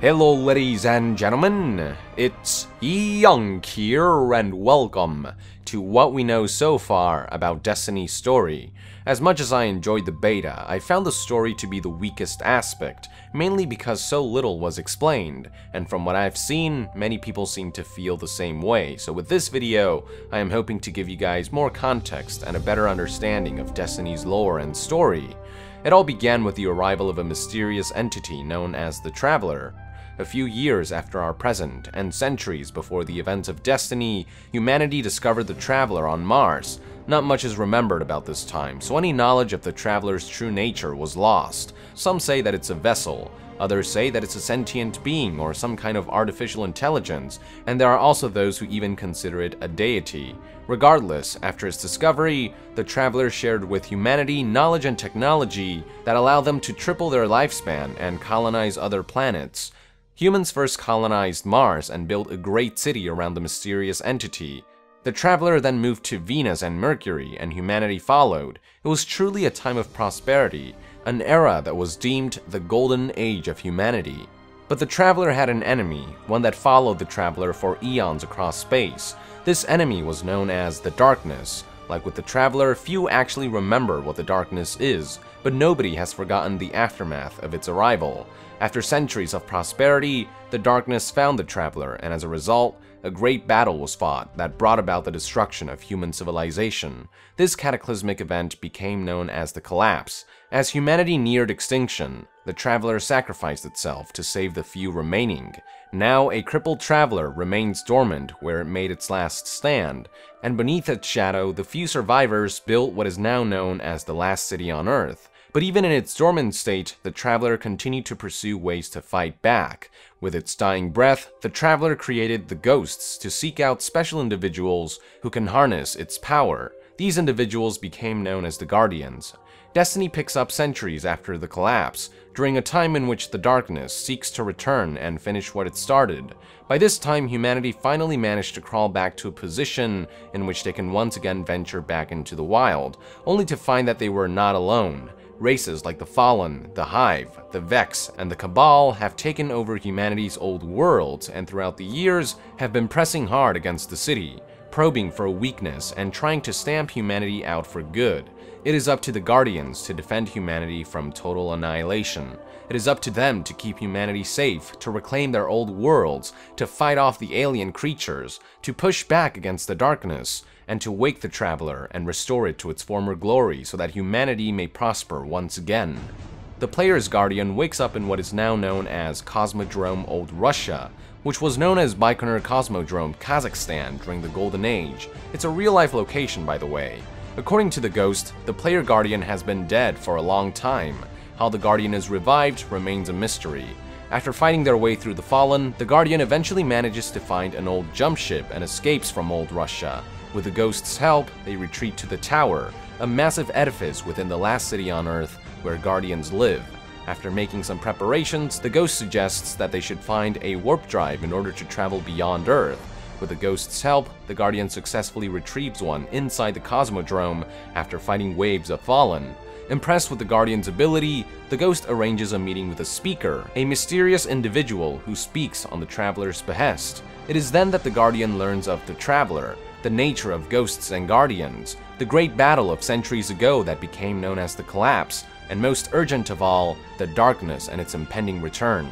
Hello ladies and gentlemen, it's Young here and welcome to what we know so far about Destiny's story. As much as I enjoyed the beta, I found the story to be the weakest aspect, mainly because so little was explained, and from what I've seen, many people seem to feel the same way. So with this video, I am hoping to give you guys more context and a better understanding of Destiny's lore and story. It all began with the arrival of a mysterious entity known as the Traveler. A few years after our present, and centuries before the events of Destiny, humanity discovered the Traveler on Mars. Not much is remembered about this time, so any knowledge of the Traveler's true nature was lost. Some say that it's a vessel, others say that it's a sentient being or some kind of artificial intelligence, and there are also those who even consider it a deity. Regardless, after its discovery, the Traveler shared with humanity knowledge and technology that allow them to triple their lifespan and colonize other planets. Humans first colonized Mars and built a great city around the mysterious entity. The Traveler then moved to Venus and Mercury, and humanity followed. It was truly a time of prosperity, an era that was deemed the golden age of humanity. But the Traveler had an enemy, one that followed the Traveler for eons across space. This enemy was known as the Darkness. Like with the Traveler, few actually remember what the Darkness is, but nobody has forgotten the aftermath of its arrival. After centuries of prosperity, the Darkness found the Traveler, and as a result, a great battle was fought that brought about the destruction of human civilization. This cataclysmic event became known as the Collapse. As humanity neared extinction, the Traveler sacrificed itself to save the few remaining. Now, a crippled Traveler remains dormant where it made its last stand, and beneath its shadow, the few survivors built what is now known as the last city on Earth. But even in its dormant state, the Traveler continued to pursue ways to fight back. With its dying breath, the Traveler created the Ghosts to seek out special individuals who can harness its power. These individuals became known as the Guardians. Destiny picks up centuries after the Collapse, during a time in which the Darkness seeks to return and finish what it started. By this time, humanity finally managed to crawl back to a position in which they can once again venture back into the wild, only to find that they were not alone. Races like the Fallen, the Hive, the Vex, and the Cabal have taken over humanity's old worlds and throughout the years have been pressing hard against the city, probing for a weakness and trying to stamp humanity out for good. It is up to the Guardians to defend humanity from total annihilation. It is up to them to keep humanity safe, to reclaim their old worlds, to fight off the alien creatures, to push back against the Darkness, and to wake the Traveler and restore it to its former glory so that humanity may prosper once again. The player's Guardian wakes up in what is now known as Cosmodrome Old Russia, which was known as Baikonur Cosmodrome Kazakhstan during the Golden Age. It's a real-life location, by the way. According to the Ghost, the player Guardian has been dead for a long time. How the Guardian is revived remains a mystery. After fighting their way through the Fallen, the Guardian eventually manages to find an old jump ship and escapes from Old Russia. With the Ghost's help, they retreat to the Tower, a massive edifice within the last city on Earth where Guardians live. After making some preparations, the Ghost suggests that they should find a warp drive in order to travel beyond Earth. With the Ghost's help, the Guardian successfully retrieves one inside the Cosmodrome after fighting waves of Fallen. Impressed with the Guardian's ability, the Ghost arranges a meeting with a speaker, a mysterious individual who speaks on the Traveler's behest. It is then that the Guardian learns of the Traveler, the nature of Ghosts and Guardians, the great battle of centuries ago that became known as the Collapse, and most urgent of all, the Darkness and its impending return.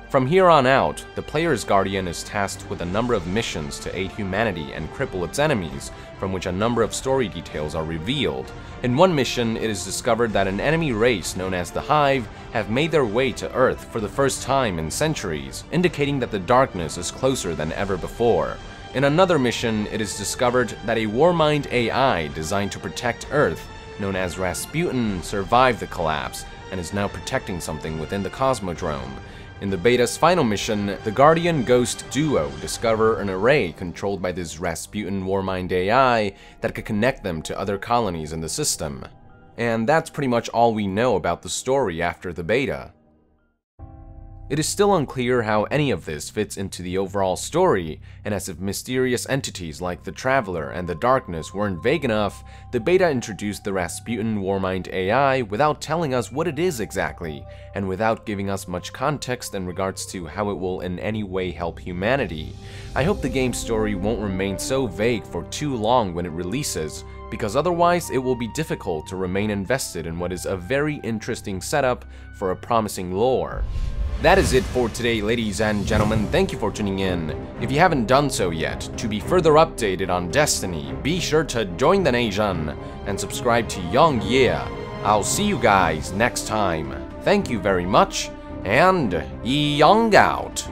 From here on out, the player's Guardian is tasked with a number of missions to aid humanity and cripple its enemies, from which a number of story details are revealed. In one mission, it is discovered that an enemy race known as the Hive have made their way to Earth for the first time in centuries, indicating that the Darkness is closer than ever before. In another mission, it is discovered that a Warmind AI designed to protect Earth, known as Rasputin, survived the Collapse and is now protecting something within the Cosmodrome. In the beta's final mission, the Guardian-Ghost duo discover an array controlled by this Rasputin Warmind AI that could connect them to other colonies in the system. And that's pretty much all we know about the story after the beta. It is still unclear how any of this fits into the overall story, and as if mysterious entities like the Traveler and the Darkness weren't vague enough, the beta introduced the Rasputin Warmind AI without telling us what it is exactly, and without giving us much context in regards to how it will in any way help humanity. I hope the game's story won't remain so vague for too long when it releases, because otherwise it will be difficult to remain invested in what is a very interesting setup for a promising lore. That is it for today, ladies and gentlemen. Thank you for tuning in. If you haven't done so yet, to be further updated on Destiny, be sure to join the NASIAN and subscribe to Young Yeah. I'll see you guys next time. Thank you very much, and Young out.